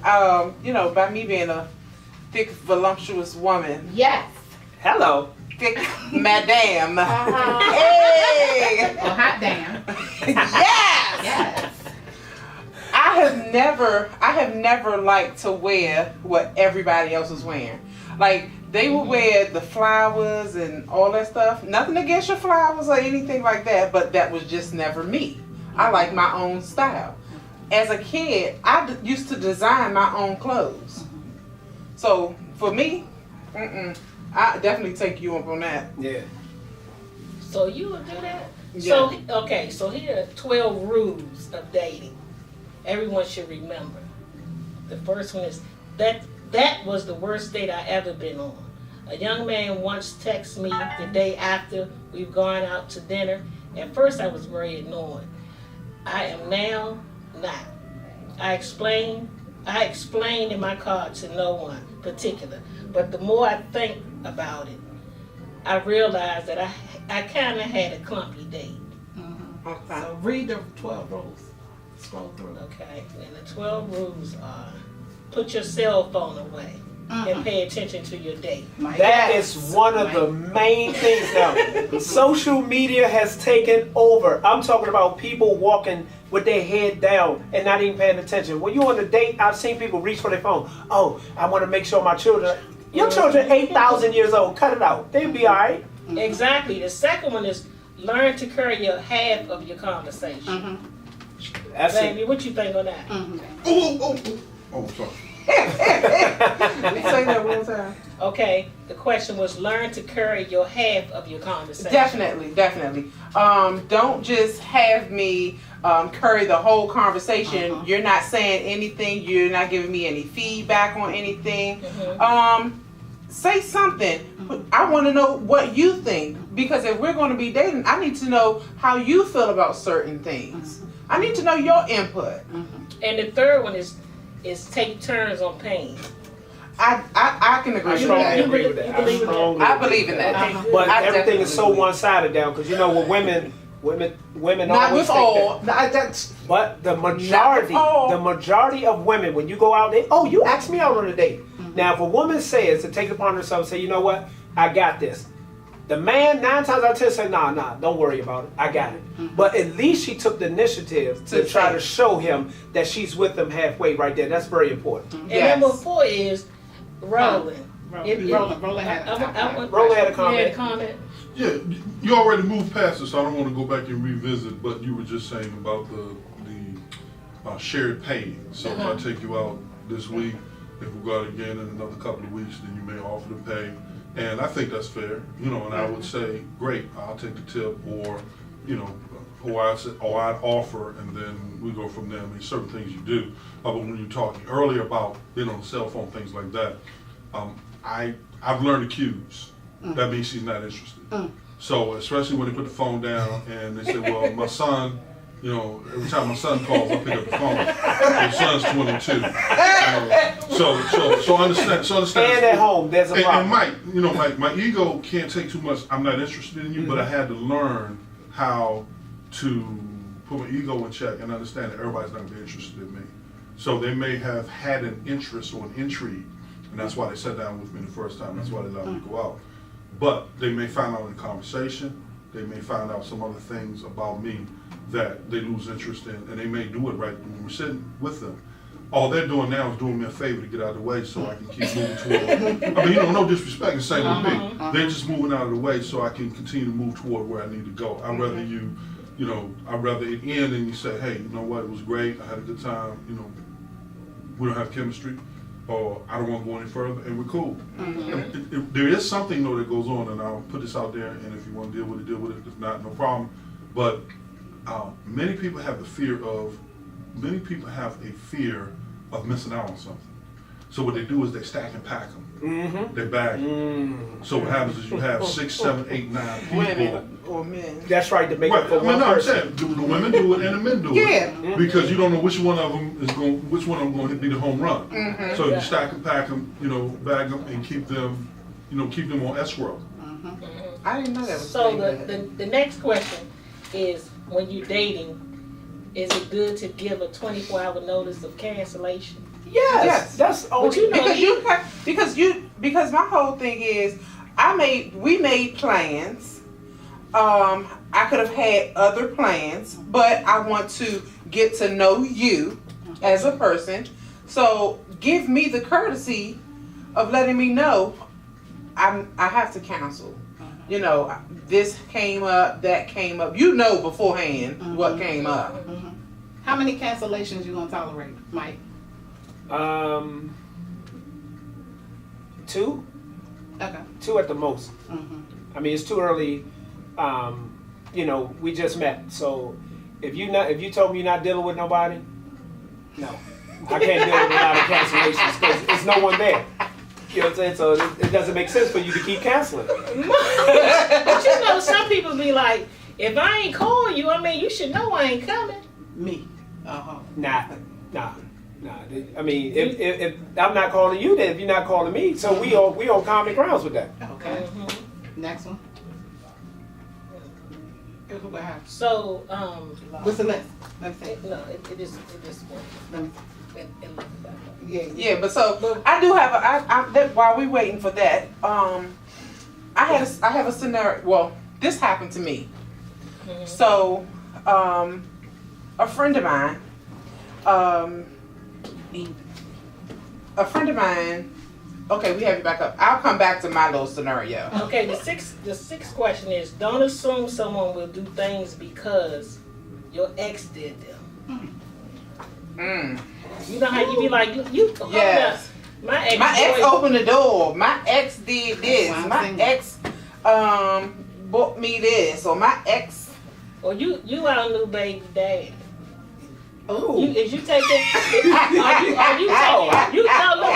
by me being a thick, voluptuous woman. Yes. Hello. Thick madame. Hey. Oh, hot damn. Yes. Yes. I have never liked to wear what everybody else is wearing. Like, they would wear the flowers and all that stuff. Nothing against your flowers or anything like that, but that was just never me. I like my own style. As a kid, I used to design my own clothes. So for me, I definitely take you up on that. Yeah. So you would do that? Yeah. So here are 12 rules of dating. Everyone should remember. The first one is that was the worst date I ever been on. A young man once texted me the day after we've gone out to dinner. At first I was very annoyed. I am now not. I explained in my card to no one particular. But the more I think about it, I realized that I kind of had a clumpy date. Okay. So read the 12 rules. Scroll through. Okay, and the 12 rules are: put your cell phone away and pay attention to your date. That is one of the main things now. Social media has taken over. I'm talking about people walking with their head down and not even paying attention. When you're on a date, I've seen people reach for their phone. Oh, I want to make sure my children. Your children 8,000 years old. Cut it out. They'll be all right. Exactly. The second one is learn to carry your half of your conversation. That's Baby, it. what you think on that? Oh, sorry. Say that one time. Okay, the question was learn to carry your half of your conversation. Definitely. Don't just have me carry the whole conversation. You're not saying anything. You're not giving me any feedback on anything. Say something. I want to know what you think, because if we're going to be dating, I need to know how you feel about certain things. I need to know your input. And the third one is take turns on paying. I can agree I with strongly that. agree with that. I believe in that. But I everything is so definitely one-sided down, because with women not always with think all. that. But the majority of women, when you go out, you asked me out on a date. Now, if a woman says to take it upon herself and say, you know what, I got this. The man 9 times out of 10 say, nah, don't worry about it. I got it. But at least she took the initiative to try to show him that she's with him halfway right there. That's very important. And number 4 is rolling. Roland had a comment. Yeah, you already moved past it, so I don't want to go back and revisit. But you were just saying about the shared paying. So if I take you out this week, if we go out again in another couple of weeks, then you may offer to pay. And I think that's fair, and I would say, great, I'll take the tip, or I'd offer, and then we go from there. I mean, certain things you do. But when you're talking earlier about, cell phone, things like that, I've learned the cues. That means she's not interested. So, especially when they put the phone down and they say, well, my son, every time my son calls, I pick up the phone. My son's 22. So understand. And at home, there's a problem. And Mike, my ego can't take too much. I'm not interested in you, but I had to learn how to put my ego in check and understand that everybody's not going to be interested in me. So they may have had an interest or an intrigue, and that's why they sat down with me the first time. That's why they allowed me to go out. But they may find out in conversation. They may find out some other things about me that they lose interest in, and they may do it right when we're sitting with them. All they're doing now is doing me a favor to get out of the way so I can keep moving toward. I mean, no disrespect, the same with me. They're just moving out of the way so I can continue to move toward where I need to go. I'd rather I'd rather it end and you say, hey, you know what, it was great, I had a good time, we don't have chemistry, or I don't want to go any further, and we're cool. There is something though that goes on, and I'll put this out there, and if you want to deal with it. If not, no problem. But many people have a fear of missing out on something. So what they do is they stack and pack them. They bag them. So what happens is you have 6, 7, 8, 9 people. Women or men. That's right, to make it for one person. I'm saying, the women do it and the men do it. Because you don't know which one of them going to be the home run. So you stack and pack them, bag them and keep them on escrow. I didn't know that was So the next question is, when you're dating, is it good to give a 24-hour notice of cancellation? Yes. That's only. But you know, because my whole thing is, we made plans. I could have had other plans, but I want to get to know you as a person. So give me the courtesy of letting me know I have to cancel. You know, this came up, that came up. You know beforehand what came up. How many cancellations you gonna tolerate, Mike? 2. Okay. 2 at the most. I mean, it's too early. You know, we just met. So if you told me you're not dealing with nobody, no, I can't deal with a lot of cancellations because there's no one there. You know what I'm saying? So it doesn't make sense for you to keep canceling. But you know, some people be like, if I ain't call you, I mean, you should know I ain't coming. Me. Nah. I mean, if I'm not calling you, then if you're not calling me, so we on common grounds with that. Okay. Next one. So, what's the list? Let me see. no, it is one. Let me Yeah, but so I do have that while we waiting for that. I have a scenario. Well, this happened to me. So, a friend of mine. Okay, we have you back up. I'll come back to my little scenario. Okay, the sixth question is: don't assume someone will do things because your ex did them. You know how you be like, you yes. My ex opened the door. My ex did this. My ex bought me this, or my ex. Or you our new baby daddy. Oh. Is you taking? Are you taking? You no look.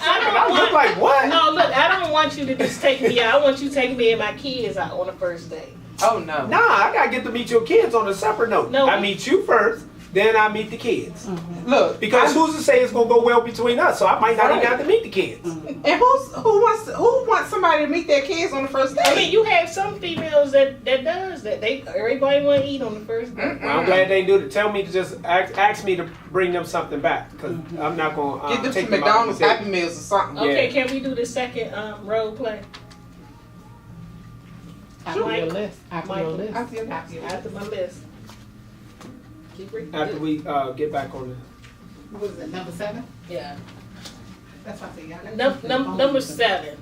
I look like what? No, look. I don't want you to just take me out. I want you to take me and my kids out on the first date. Oh no. Nah, I gotta get to meet your kids on a separate note. No, I meet you first, then I meet the kids. Look, because who's to say it's gonna go well between us? So I might not even have to meet the kids. And who wants somebody to meet their kids on the first date? I mean, you have some females that does that. Everybody want to eat on the first date. Well, I'm glad they do it. Tell me to just ask me to bring them something back because I'm not gonna get them take some them McDonald's Happy Meals or something. Okay, Yeah. can we do the second role play? After your list. After your list. After my list. Keep reading. After we get back on What is it, number 7? Yeah. That's what I said. Number 7.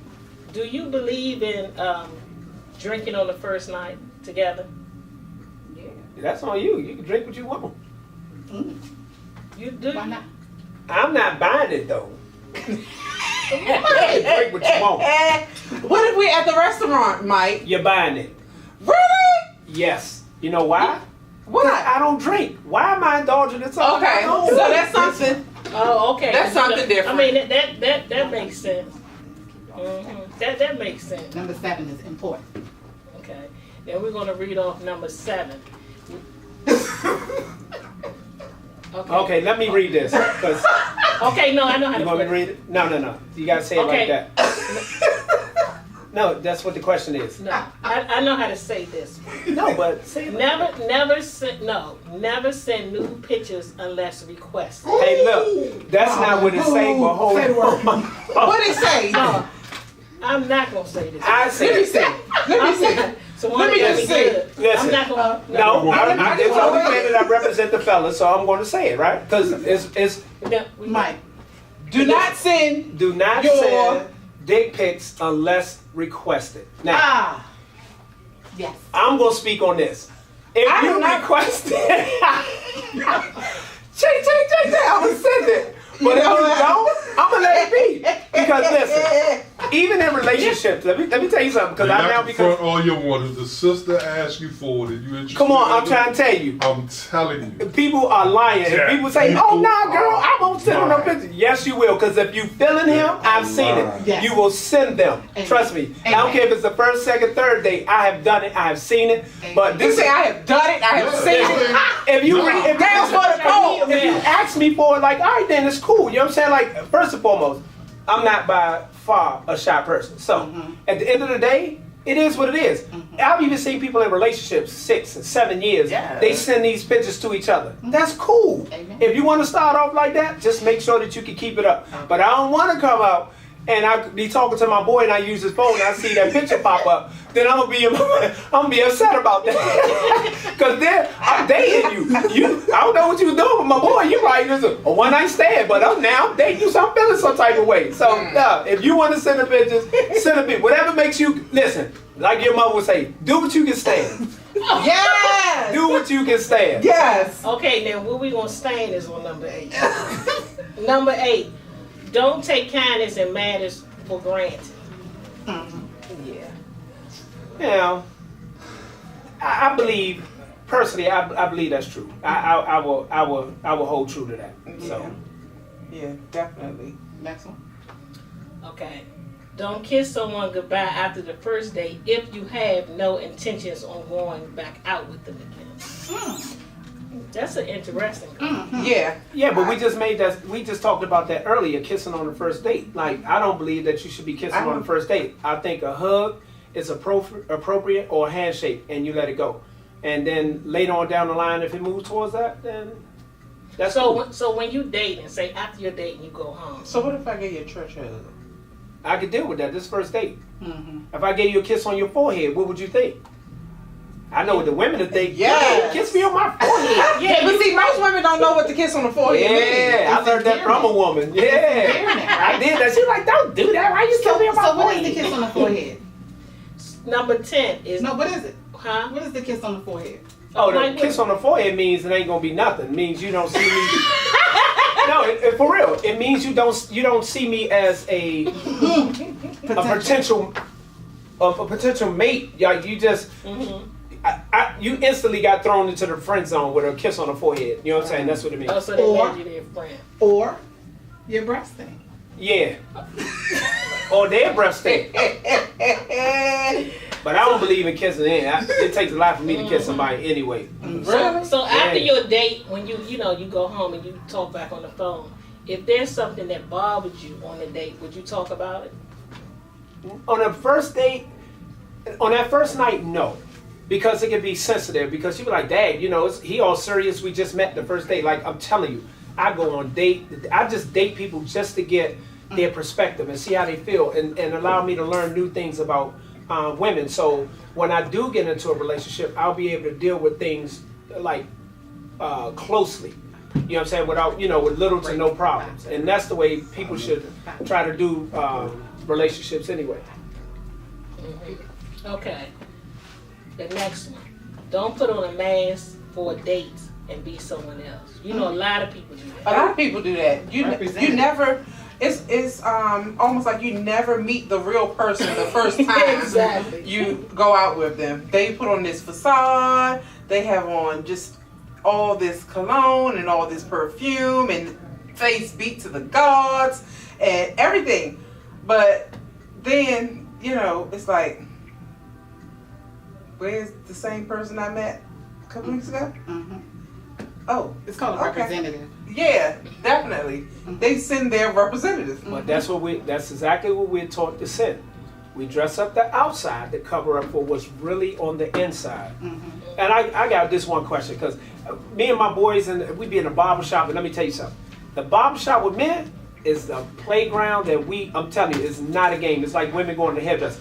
Do you believe in drinking on the first night together? Yeah. That's on you. You can drink what you want. You do? Why not? I'm not buying it though. Drink what you want. What if we at the restaurant, Mike? You're buying it. Really? Yes. You know why? What? I don't drink. Why am I indulging in something? Okay, so that's something. Oh, okay. That's something different. I mean, that makes sense. That makes sense. Number 7 is important. Okay. Then we're going to read off number 7. Okay, let me read this. Okay, no, I know how You to want me put to read it? No. You gotta say it like that. No, that's what the question is. No, I know how to say this. No, but say it. Never send nude pictures unless requested. Hey, look, that's not what it say, but hold on. What it say? No, I'm not gonna say this. I say Let me see. Let me see. So Let me just say. Listen. I'm not gonna. No, it's only fair that I represent the fellas, so I'm going to say it, right? Because it's Mike. Do not send. do not send dick pics unless requested. Now, Yes. I'm going to speak on this. If you request it, check, I'm going to send it. But if you don't, I'm going to let it be. Because listen, even in relationships, let me tell you something. Because I now become. all you want is the sister ask you for it, and you interested. Come on, I'm trying to tell you. I'm telling you. People are lying. Yeah. People say, "Oh, nah, girl, I won't send them no pictures." Yes, you will, because if you feeling him, I've seen it. Yes. You will send them. Amen. Trust me. I don't Amen. care if it's the first, second, third date. I have done it. I have seen it. But You this say I have done it. I have seen it. if you if That's for the code. if you ask me for it, like, all right, then it's cool. You know what I'm saying? Like, first and foremost, I'm not by far a shy person. So at the end of the day, It is what it is. I've even seen people in relationships 6 and 7 years. Yeah. They send these pictures to each other. That's cool. Amen. If you want to start off like that, just make sure that you can keep it up. But I don't want to come out and I be talking to my boy and I use his phone and I see that picture pop up. Then I'm gonna be upset about that. Cause then I'm dating you. I don't know what you was doing with my boy. You probably just a one night stand, but now I'm dating you, so I'm feeling some type of way. So if you want to send the pictures, send a picture. Whatever makes you listen. Like your mother would say, do what you can stand. Yes. Do what you can stand. Yes. Okay, now where we gonna stand is on number 8. Number 8, don't take kindness and manners for granted. Yeah. You know, I believe personally. I believe that's true. I will hold true to that. So. Yeah, definitely. Next one. Okay. Don't kiss someone goodbye after the first date if you have no intentions on going back out with them again. That's an interesting one. Yeah. Yeah, but we just made that. We just talked about that earlier. Kissing on the first date. Like I don't believe that you should be kissing on the first date. I think a hug is appropriate, or a handshake, and you let it go. And then later on down the line, if it moves towards that, then that's cool. So when you date and say after your date and you go home. So what if I get you a church hug? I could deal with that. This first date. If I gave you a kiss on your forehead, what would you think? I know what the women would think. Yes. Kiss me on my forehead. Yeah, but see, most women don't know what to kiss on the forehead means. Yeah, I learned that from a woman. Yeah, I did that. She was like, "Don't do that. Why you kiss me on my So what forehead?" is the kiss on the forehead? Number 10 is No, what is it? Huh? What is the kiss on the forehead? Oh, the kiss on the forehead means it ain't gonna be nothing. It means you don't see me. No, for real. It means you don't see me as a potential mate. Like you just you instantly got thrown into the friend zone with a kiss on the forehead. You know what I'm saying? That's what it means. Oh, so they made you their friend. Or your breasting. Yeah. Or their breasting. But I don't believe in kissing. It takes a lot for me to kiss somebody anyway. So after your date, when you go home and you talk back on the phone, if there's something that bothered you on the date, would you talk about it? On a first date, on that first night, no. Because it can be sensitive. Because you be like, Dad, he all serious. We just met the first date. Like, I'm telling you, I go on date. I just date people just to get their perspective and see how they feel and allow me to learn new things about women. So when I do get into a relationship, I'll be able to deal with things like closely. You know what I'm saying? Without, with little to no problems. And that's the way people should try to do relationships anyway. Okay. The next one. Don't put on a mask for a date and be someone else. A lot of people do that. A lot of people do that. You never. It's almost like you never meet the real person the first time Exactly. you go out with them. They put on this facade. They have on just all this cologne and all this perfume and face beat to the gods and everything. But then, it's like, where's the same person I met a couple weeks ago? Oh, It's called a representative. yeah, definitely. They send their representative. But that's exactly what we're taught to send. We dress up the outside to cover up for what's really on the inside. And I got this one question, because me and my boys, we be in a barber shop, and let me tell you something. The barber shop with men is the playground that I'm telling you, it's not a game. It's like women going to hairdresser.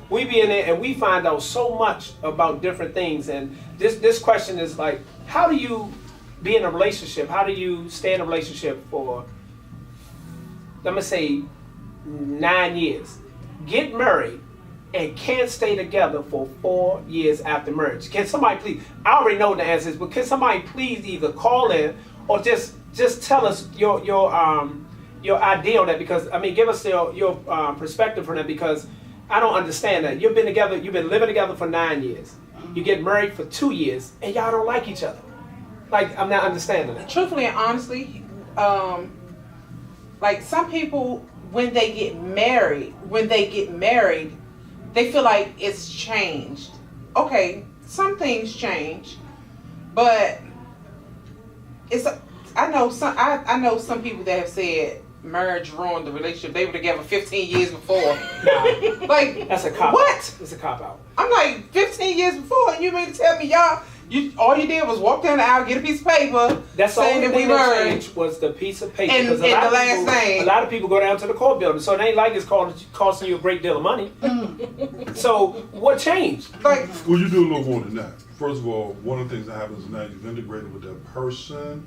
We be in there and we find out so much about different things. And this question is like, how do you be in a relationship? How do you stay in a relationship for, let me say, 9 years? Get married and can't stay together for 4 years after marriage. Can somebody please, I already know the answers, but can somebody please either call in or just tell us your idea on that? Because, give us your perspective on that, because I don't understand that. You've been living together for 9 years. You get married for 2 years and y'all don't like each other. Like, I'm not understanding that. Truthfully and honestly, like some people, when they get married, they feel like it's changed. Okay, some things change, but I know some people that have said marriage ruined the relationship. They were together 15 years before. Nah, Like, that's a cop. What? It's a cop out. I'm like, 15 years before, and you mean to tell me all you did was walk down the aisle, get a piece of paper, That's the saying only that we thing that married. changed was the piece of paper. And 'Cause the last name. A lot of people go down to the court building, so it ain't like it's costing you a great deal of money. So what changed? Like, Well, you do a little more than that. First of all, one of the things that happens is now you've integrated with that person,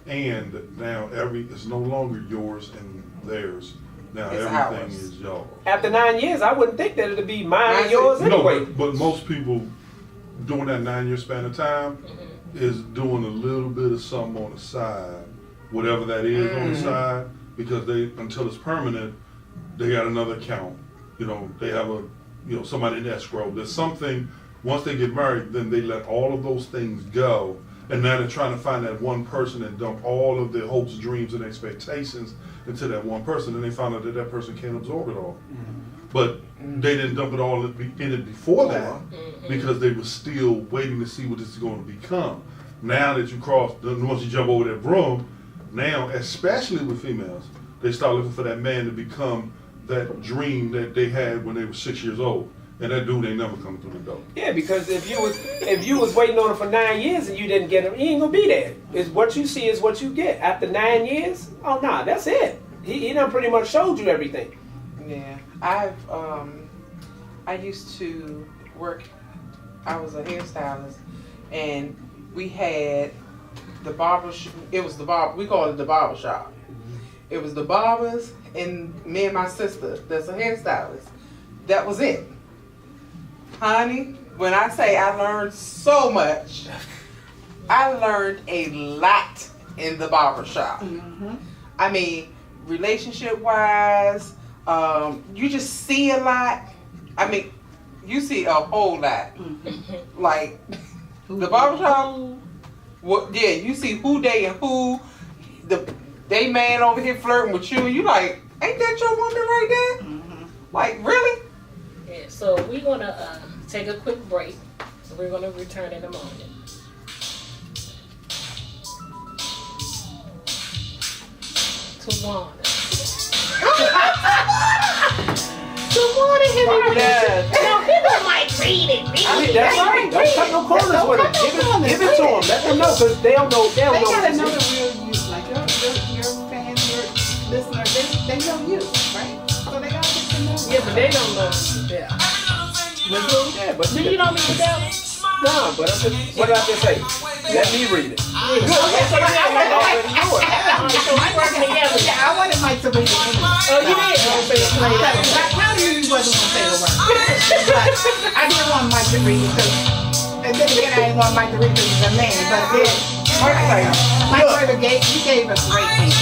and now it's no longer yours and theirs. Now It's everything ours. is yours. After 9 years, I wouldn't think that it'd be mine and yours No, anyway. but most people during that 9-year span of time is doing a little bit of something on the side, whatever that is on the side, because until it's permanent, they got another account. You know, they have somebody in escrow. There's something. Once they get married, then they let all of those things go, and now they're trying to find that one person and dump all of their hopes, dreams, and expectations into that one person, and they found out that person can't absorb it all. But they didn't dump it all in it before that because they were still waiting to see what this is going to become. Now that you once you jump over that broom, now, especially with females, they start looking for that man to become that dream that they had when they were 6 years old. And that dude ain't never coming through the door. Yeah, because if you was waiting on him for 9 years and you didn't get him, he ain't gonna be there. It's what you see is what you get. After 9 years, oh nah, that's it. He done pretty much showed you everything. yeah, I used to work. I was a hairstylist, and we had the barber. It was the barber. We called it the barber shop. It was the barbers and me and my sister. That's a hairstylist. That was it. Honey, when I say I learned so much, I learned a lot in the barber shop. I mean, relationship-wise, you just see a lot. I mean, you see a whole lot. Like, the barber shop, you see who they and who. They man over here flirting with you, and you like, ain't that your woman right there? Like, really? Yeah, so we're going to take a quick break. So we're going to return in a moment. Tawana. Tawana, Yes. now people might read it. I mean, that's right. Don't cut no corners with them. Give it to them. Let them know, because they don't know. They They don't know. gotta know the real you. Like your fans, your listeners, they know you, right? So they gotta get to know you. Yeah, but they don't know. Yeah. Yeah, but Do you know me without? nah, but what did I just say? Let me read it. Okay, so I so we working together. I wanted Mike to read it anyway. Oh, you did? How do you wasn't gonna say the word? But I didn't want Mike to read it because, and then again, I didn't want Mike to read it because he's a man. But then, Mike gave us great things.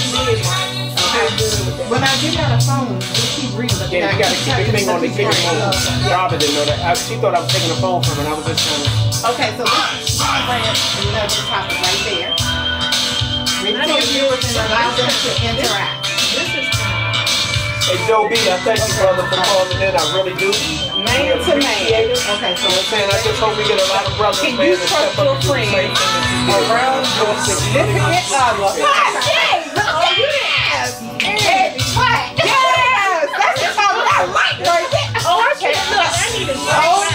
When I give out a phone, we keep reading. But Yeah, you gotta keep your finger on the phone. Robin didn't know that. She thought I was taking the phone from her, and I was just trying to. Okay, so this is another topic right there. Read it to your viewers and allow them to interact. This is Hey, Joe B, I thank you, brother, for calling in. I really do. Man to man. Okay, so I'm saying, I just hope we get a lot of brothers. Can man, you to trust step up your and do the friend same thing that you do. around your significant other? Yes! That's the topic I like right there. okay. Look, I need to I want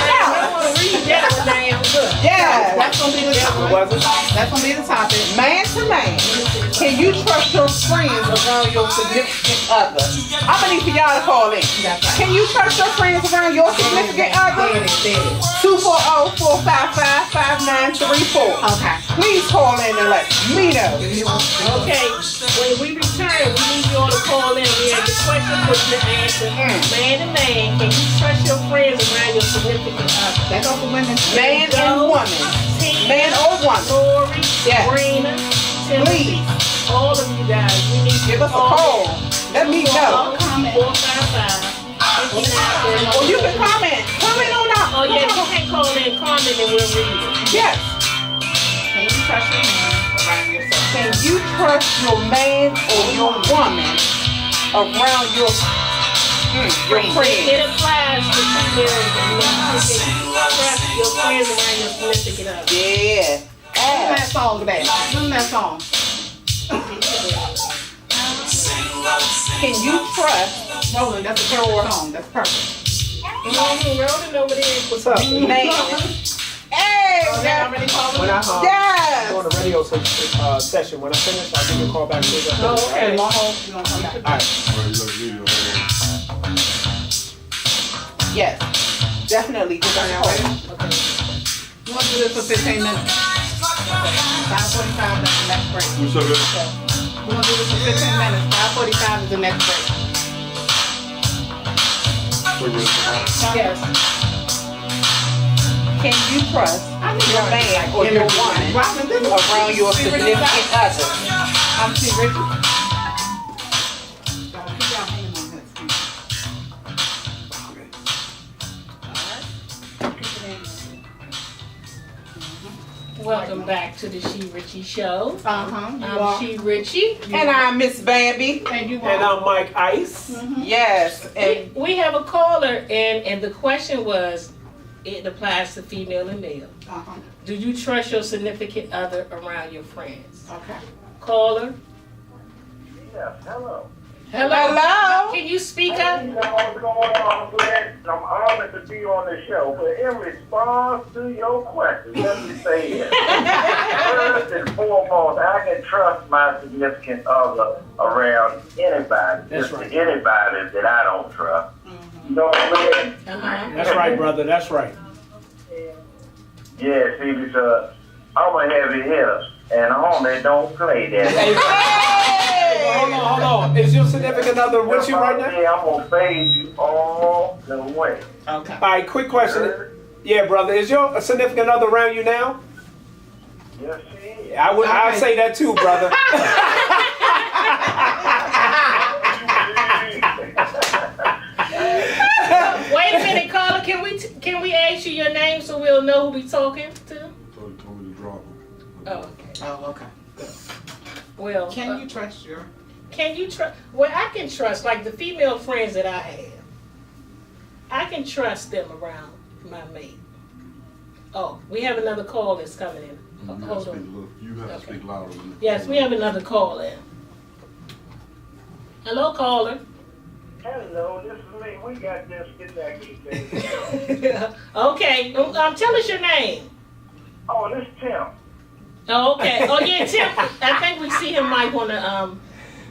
to read that one down. Look. Yeah. that's gonna be the topic. Was it? That's gonna be the topic. Man to man, can you trust your friends around your significant other? I'm gonna need for y'all to call in. That's right. Can you trust your friends around your significant other? 240-455-5934. Okay. Please call in and let me know. Okay, when we return, we need you all to call in. We have the question for you to answer. Man to man, can you trust your friends around your significant other? That's all for women. Man and woman. Man or woman. Lori, Yes. Sabrina, Timothy, all of you guys, we need you Give to us a call. Let me know. 455-5934. Or you can comment. Comment on that. Oh yeah, you can call in, comment, and we'll read it. Yes. Can you trust your man around yourself? Can you trust your man or your woman around your friend? It applies to females and men. Can you trust your friends around your significant other? Yeah. Sing that song today. Sing that song. Can you trust Roland, that's a perfect song. That's perfect. Rolling over there. What's up? man? Hey, Oh, they already called When me? I yes. go on the radio session, when I finish, I'll give you a call back. Oh, okay. Long hold. You gonna come back? All right. All right, you like video. Yes, definitely. Just Are y'all ready? Okay. You want to do this for 15 minutes? 5:45, that's the next break. What's up, guys? We're going to do this for 15 minutes. 5:45 is the next break. Yes. Can you trust your man or your woman Robin, this is around your significant other? I'm SheRichie. Y'all keep y'all hand on this. Alright. Keep it in. Welcome back to the SheRichie Show. Uh-huh. You I'm are. SheRichie. And I'm Miss Bambi. And you And are. I'm Mike Ice. Yes, and We have a caller, and the question was, it applies to female and male. Uh-huh. Do you trust your significant other around your friends? Okay. Caller. Yes, hello. Hello. Hello? Can you speak Hey, up? you know what's going on? I'm glad, I'm honored to be on the show. But in response to your question, let me say this. First and foremost, I can trust my significant other around anybody. That's Just right. anybody that I don't trust. You know what I mean? Uh-huh. That's right, brother. That's right. Yeah, see, because I'm a heavy hitter. And homie, don't play that. Hey, hold on. Is your significant other with you right now? Yeah, I'm going to fade you all the way. Okay. All right, quick question. Yeah, brother. Is your significant other around you now? Yes, she is. I'd say that too, brother. Wait a minute, caller. Can we ask you your name so we'll know who we talking to? Told me to drop him. Oh, okay. Oh, okay. Well, Can you trust your... Can you trust? Well, I can trust, like the female friends that I have. I can trust them around my mate. Oh, we have another call that's coming in. Hold on. You have to Okay. speak louder. Yes, we have another call in. Hello, caller. Hello, this is me. We got this connected, baby. Okay, tell us your name. Oh, this is Tim. Oh, okay. Oh, yeah, Tim. I think we see him, Mike, on the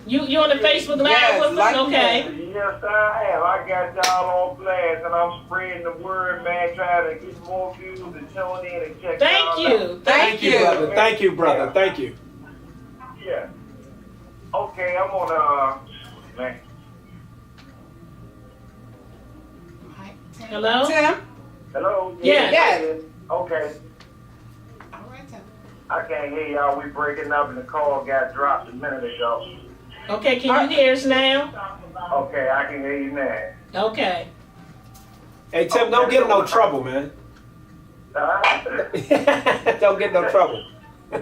You on the Facebook Live Yes, with us? like Okay. Yes, I am. I got y'all on blast, and I'm spreading the word, man, trying to get more views and tune in and check Thank y'all you. out. Thank you. brother. Thank you, brother. Thank you. Yeah. Okay, I'm on, man. Hello? Tim? Hello? Yeah. Yes. Okay. All right, Tim. I can't hear y'all. We breaking up, and the call got dropped a minute ago. Okay, can you hear us now? Okay, I can hear you now. Okay. Hey, Tim, don't get in no trouble, man. Don't get in no trouble. Tim?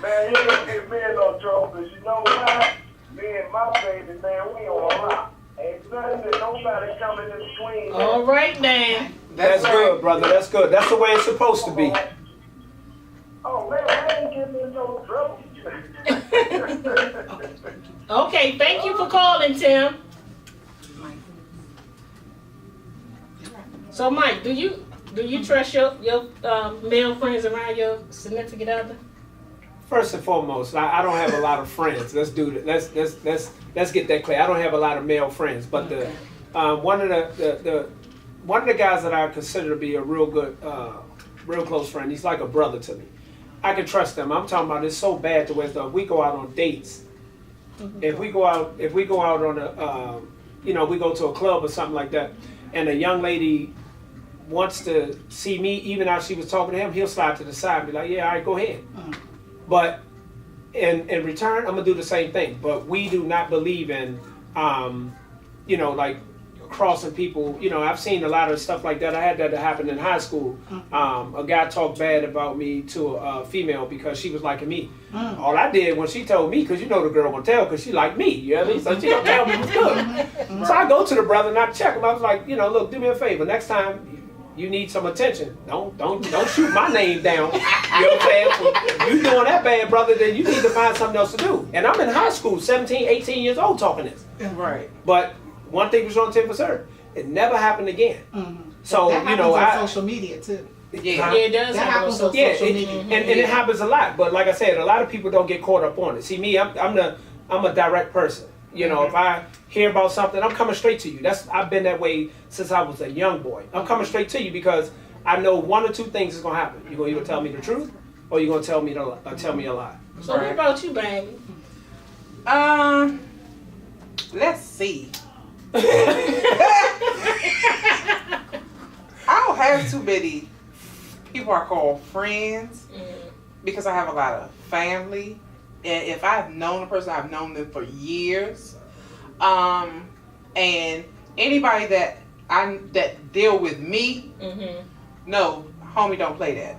Man, you ain't get me in no trouble, because you know why? Me and my baby, man, we on rock. Ain't nothing that nobody coming in between. All right, now. That's good, brother. That's good. That's the way it's supposed to be. Oh, man, I ain't getting in no trouble. Okay, thank you for calling, Tim. So, Mike, do you trust your male friends around your significant other? First and foremost, I don't have a lot of friends. Let's do that. Let's get that clear. I don't have a lot of male friends, but the one of the guys that I consider to be a real good, real close friend. He's like a brother to me. I can trust them. I'm talking about it's so bad to where if we go out on dates, if we go out on a, we go to a club or something like that, and a young lady wants to see me, even after she was talking to him, he'll slide to the side and be like, yeah, all right, go ahead. But in return, I'm gonna do the same thing. But we do not believe in, like crossing people. I've seen a lot of stuff like that. I had that happen in high school. A guy talked bad about me to a female because she was liking me. All I did when she told me, because the girl gonna tell because she liked me. You know what I mean? So she gonna tell me what's good. So I go to the brother and I check him. I was like, look, do me a favor. Next time, you need some attention. Don't shoot my name down. You know what I'm saying? If you doing that bad, brother, then you need to find something else to do. And I'm in high school, 17, 18 years old talking this. Right. But one thing was on 10 for certain. It never happened again. Mm-hmm. So, that happens on social media too. Yeah. Yeah, it does That happen on happens on social social media. media. And it happens a lot. But like I said, a lot of people don't get caught up on it. See, me, I'm a direct person. You know, if I hear about something, I'm coming straight to you. I've been that way since I was a young boy. I'm coming straight to you because I know one or two things is gonna happen. You're gonna either tell me the truth or you're gonna tell me a lie. So what about you, baby? Let's see. I don't have too many people I call friends because I have a lot of family. And if I've known a person, I've known them for years. And anybody that deal with me, no, homie, don't play that.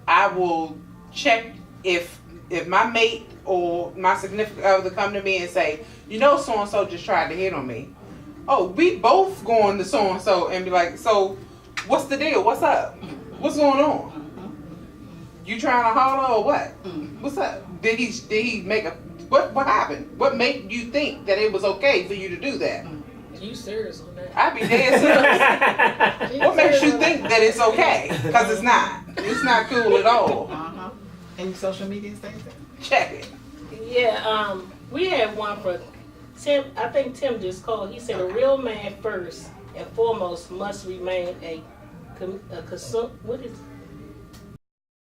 I will check if my mate or my significant other come to me and say, you know, so and so just tried to hit on me. Oh, we both going to so and so and be like, so what's the deal? What's up? What's going on? You trying to holler or what? What's up? Did he make a what happened? What made you think that it was okay for you to do that? You serious on that? I'd be dead serious. What makes you think that it's okay? Because it's not. It's not cool at all. Any social media things? Check it. Yeah, we had one for Tim. I think Tim just called. He said a real man first and foremost must remain a